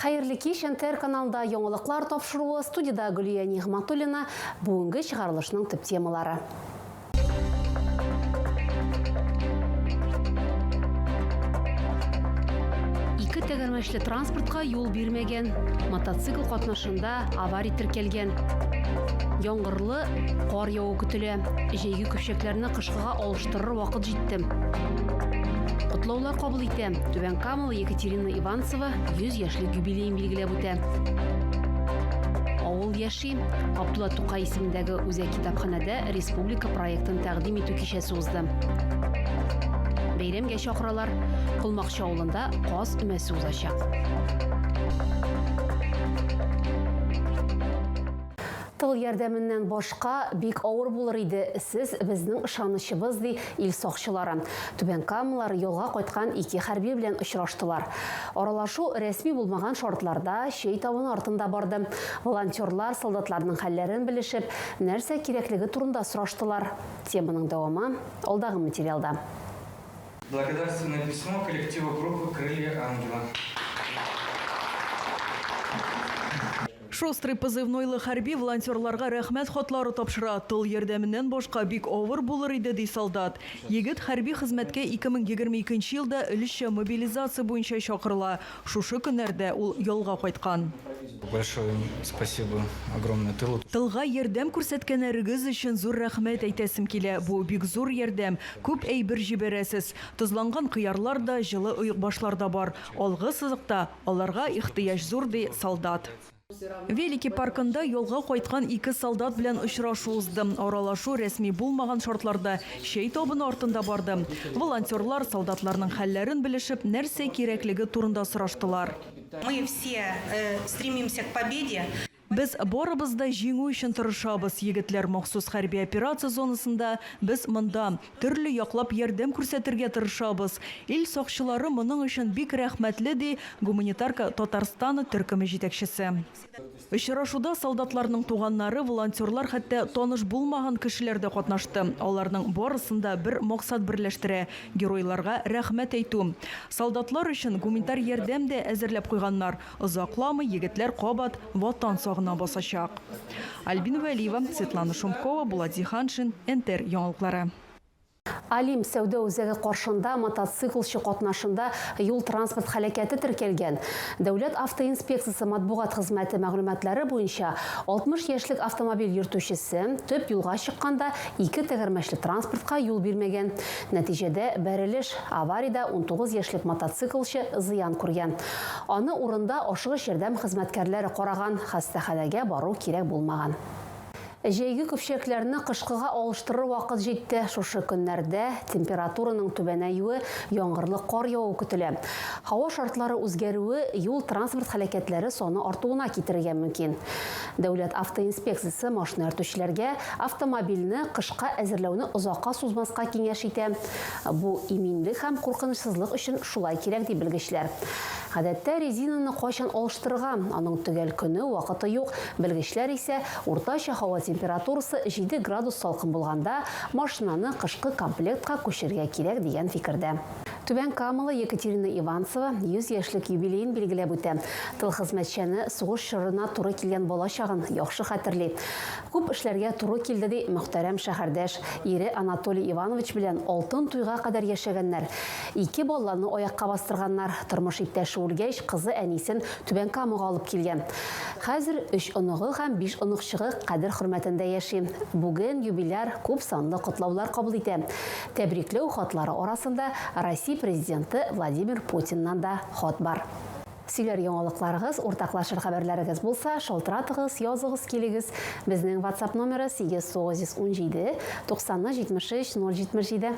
Хайырлы кеш, НТР каналында яңалыклар тапшыруы, студияда Гүлия Нигматуллина, бүгінгі шығарылышының төп темалары. Ике тәгәрмәчле транспортка юл бирмәгән, мотоцикл катнашында авария теркәлгән. Яңгырлы кар яву көтелә, җәйге көпчәкләрне кышкыга алыштырыр вакыт җитте. Котлаулар кабул итә. Түбән Камала Екатерина Иванцева 100 яшьлек юбилейын билгеләп үтә. Авыл яши, Абдулла Тукай исемендәге үзәк китапханәдә республика проектын тәкъдим итү кичәсе узды. Бәйрәмгә чакыралар, Кулмакчы авылында каз өмәсе узачак. Тыл ярдәменнән башка бик авыр булыр иде. Сез безнең ышанычыбыз ди ил сакчылары. Түбән Камалар юлга кайткан ике хәрби белән очраштылар. Аралашу рәсми булмаган шартларда чәй табыны артында барды. Волонтерлар солдатларның хәлләрен белешеп, нәрсә кирәклеге турында сораштылар. Теманың дәвамы алдагы материалда. Благодарственное письмо коллективу группы «Крылья ангела». Шострый позывнойлы хәрби волонтерларга рәхмәт хатлары тапшыра. Тыл ярдәменнән башка бик авыр булыр иде ди солдат. Егет хәрби хезмәткә 2022 елда өлешчә мобилизация буенча чакырыла. Шушы көннәрдә ул ялга кайткан. Большое спасибо огромное тылу. Тылга ярдәм күрсәткәннәрегез өчен зур рәхмәт әйтәсем килә. Бу бик зур ярдәм. Күп әйбер җибәрәсез. Тозланган кыярлар да, җылы оек башлар да бар. Алгы сызыкта аларга ихтыяҗ зур ди солдат. Великий паркында юлга кайткан ике солдат белән очрашу узды. Аралашу рәсми булмаган шартларда чәй табыны артында барды. Волонтерлар солдатларның хәлләрен белешеп, нәрсә кирәклеге турында сораштылар. Мы все стремимся к победе. Без барыбыз да җиңү өчен тырышабыз. Егетләр махсус хәрби операция зонасында без монда төрле яклап ярдәм күрсәтергә тырышабыз. Ил сакчылары моның өчен бик рәхмәтле ди гуманитарка Татарстаны төркеме җитәкчесе. Очрашуда солдатларның туганнары, волонтерлар, хәтта таныш булмаган кешеләр дә катнашты. Аларның барысында бер максат берләштерә – геройларга рәхмәт әйтү. Солдатлар өчен гуманитар ярдәм дә әзерләп куйганнар. Озакламы егетләр кабат ватан сагына басачак. Альбина Вәлиева, Светлана Шумкова, Булат Зиханшин, НТР яңалыклары. Алим сәүдә үзәге каршында мотоциклчы катнашында юл транспорт һәлакәте теркәлгән. Дәүләт автоинспекциясе матбугат хезмәте мәгълүматлары буенча 60 яшьлек автомобиль йөртүчесе төп юлга чыкканда ике тәгәрмәчле транспортка юл бирмәгән. Нәтиҗәдә бәрелеш, авариядә 19 яшьлек мотоциклчы зыян күргән. Аны урында ашыгыч ярдәм хезмәткәрләре караган, хастаханәгә бару кирәк булмаган. Җәйге көпчәкләрне кышкыга алыштырыр вакыт җитте. Шушы көннәрдә температураның түбәнәюе, яңгырлы кар яву көтелә. Һава шартлары үзгәрүе юл транспорт һәлакәтләре саны артуына китерергә мөмкин. Дәүләт автоинспекциясе машина йөртүчеләргә автомобильне кышка әзерләүне озакка сузмаска киңәш итә. Бу иминлек һәм куркынычсызлык өчен шулай кирәк ди белгечләр. Гадәттә резинаны кайчан алыштырырга, аның төгәл көне, вакыты юк. Белгечләр исә уртача һава температурасы 7 градус салкын булганда машинаны кышкы комплектка күчерергә кирәк дигән фикердә. Түбән Камала Екатерина Иванцева 100 яшьлек юбилейын билгеләп үтә. Тыл хезмәтчәне сугыш чорына туры килгән балачагын яхшы хәтерли. Күп эшләргә туры килде ди мөхтәрәм шәһәрдәш. Ире Анатолий Иванович белән алтын туйга кадәр яшәгәннәр. Ике баланы аякка бастырганнар. Тормыш иптәше үлгәч, кызы әнисен Түбән Камага алып килгән. Хәзер 3 оныгы һәм 5 оныгчыгы кадер хөрмәтендә яши. Бүген юбиляр күп санлы котлаулар кабул итә. Тәбрикләү хатлары арасында Россия президенты Владимир Путиннан да хат бар. Сөйләр яңалыкларыгыз, уртаклашыр хәбәрләрегез булса, шалтыратыгыз, языгыз килегез. Безнең WhatsApp номеры 8917 90 76 077.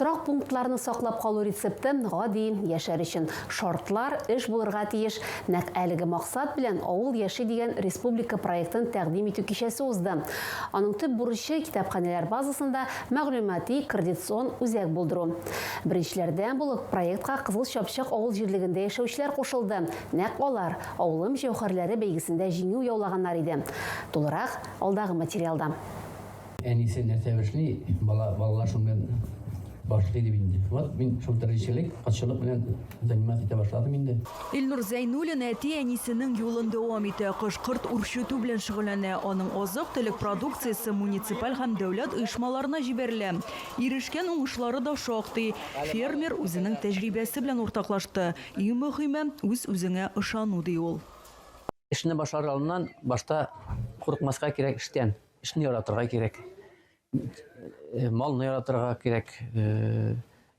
Торак пунктларны саклап калу рецепты гади яшәр өчен шартлар эш булырга тиеш. Нәкъ әлеге максат белән авыл яши дигән республика проектын тәкъдим итү кичәсе узды. Аның төп бурычы китапханәләр базасында мәгълүмати координацион үзәк булдыру. Беренчеләрдән булып проектка Кызыл Чапчак авыл җирлегендә яшәүчеләр кушылды. Нәкъ алар авылым җәүһәрләре бәйгесендә җиңү яулаганнар иде. Тулырак алдагы материалда. Әнисе нәрсә эшли, балалар шумен башлый дип инде. Вот мин шул тәрҗелек, катчылык белән заниматься итә башладым инде. Илнур Зәйнуллин әти әнисенең юлын дәвам итә. Кыш-кырт үрчетү белән шөгыльләнә. Аның азык-төлек продукциясе муниципаль һәм дәүләт оешмаларына җибәрелә. Ирешкән уңышлары да шактый. Фермер үзенең тәҗрибәсе белән уртаклашты. Иң мөһиме үз-үзеңә ышану ди ул. Эшне башлар алдыннан башта курыкмаска кирәк эштән. Эшне яратырга кирәк. Малны яратырга кирәк.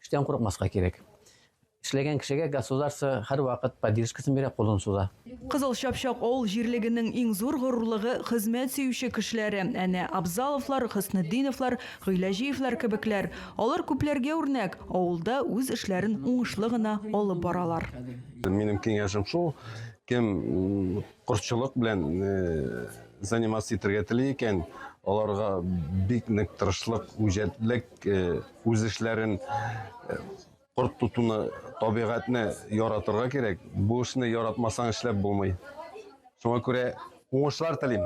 Эштән курыкмаска кирәк. Эшләгән кешегә государство һәр вакыт поддержкасын бирә, кулын суза. Кызыл Чапчак авыл җирлегенең иң зур горурлыгы хезмәт сөюче кешеләре. Әнә Абзаловлар, Хөснетдиновлар, Гыйләҗиевләр кебекләр. Алар күпләргә үрнәк. Авылда үз эшләрен уңышлы гына алып баралар. Минем киңәшем шул, кем курчылык белән заниматься итәргә тели икән, аларга бик нык тырышлык, үҗәтлек, үз эшләрен корт тутуны, табигатьне яратырга кирәк. Бу эшне яратмасаң эшләп булмый. Шуңа күрә уңышлар телим.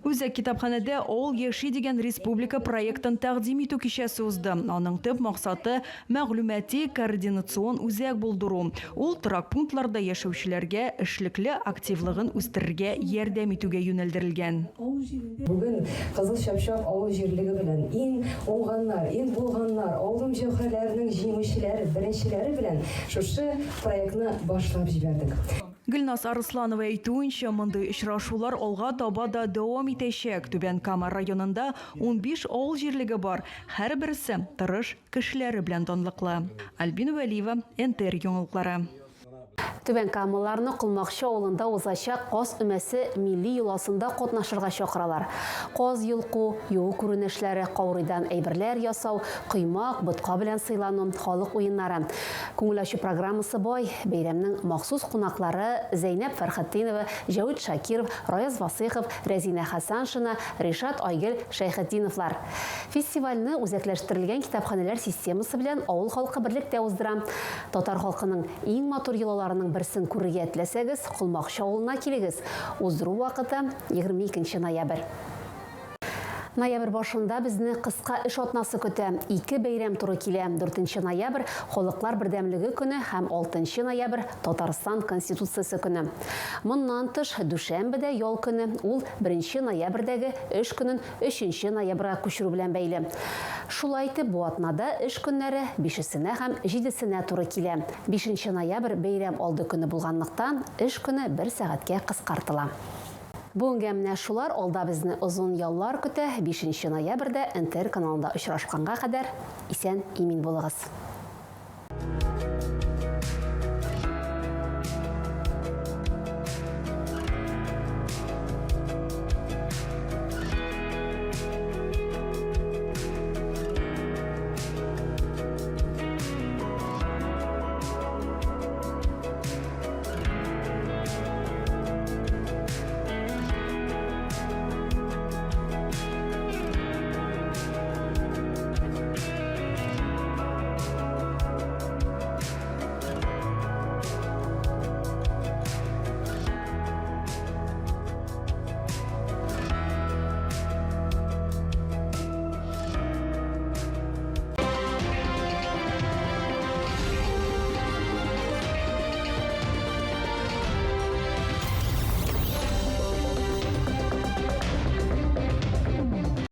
Үзәк китапханәдә авыл яши дигән республика проектын тәкъдим итү кичәсе узды. Аның төп максаты мәгълүмати координацион үзәк булдыру. Ул торак пунктларда яшәүчеләргә эшлекле активлыгын үстерергә ярдәм итүгә юнәлдерелгән. Бүген Кызыл Чапчак авыл җирлеге белән иң уңганнар, иң булганнар, авыл җәүһәрләренең җиңүчеләре, беренчеләре белән шушы проектны башлап җибәрдек. Гөлнас Арысланова әйтүенчә, мондый очрашулар алга таба да дәвам итәчәк. Түбән Кама районында 15 авыл җирлеге бар. Һәрберсе тырыш кешеләре белән данлыклы. Альбина Вәлиева, НТР яңалыклары. Түбән Камаларны Кулмакчы авылында узачак Каз өмәсе милли юласында катнашырга чакыралар. Каз йолку, юл күренешләре, каурыйдан әйберләр ясау, кыймак, ботка белән сыйлану, халык уеннары. Күңел ачу программасы бай. Бәйрәмнең махсус кунаклары Зәйнәп Фәрхетдинова, Җәүит Шакиров, Раяз Васыйхов, Рәзинә Хәсәншина, Ришат Айгөл Шәйхетдиновлар. Фестивальне үзәкләштерелгән китапханәләр системасы белән авыл халкы берлектә уздыра. Татар халкының иң матур йолаларының берсен күрергә теләсәгез, Кулмакчы авылына килегез. Уздыру вакыты 22 ноябрь. Ноябрь башында безне кыска эш атнасы көтә. 2 бәйрәм туры килә. 4 ноябрь Халыклар бердәмлеге көне һәм 6 ноябрь Татарстан Конституциясе көне. Моннан тыш дүшәмбедә ял көне, ул 1 ноябрьдәге эш көнен 3 ноябрьгә күчерү белән бәйле. Шулай итеп, бу атнада эш көннәре 5-сенә һәм 7-сенә туры килә. 5 ноябрь бәйрәм алды көне булганлыктан, эш көне 1 сәгатькә кыскартыла. Бүгенге менә шулар, алда безне озын яллар көтә. 5 ноябрьдә НТР каналында очрашканга кадәр исән-имин булыгыз.